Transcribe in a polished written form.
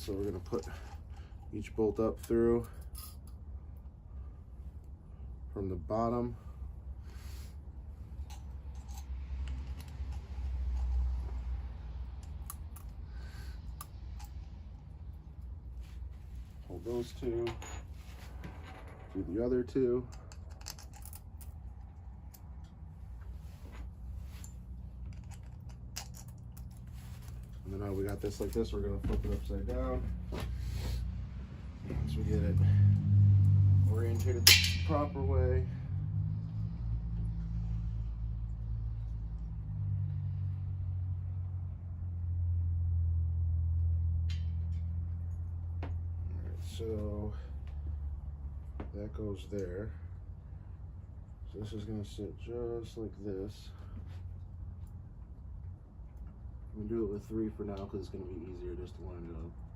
So we're gonna put each bolt up through from the bottom. Hold those two, do the other two. And then now we got this like this, we're gonna flip it upside down. Once we get it orientated the proper way. So that goes there. So this is going to sit just like this. I'm going to do it with 3 for now because it's going to be easier just to line it up.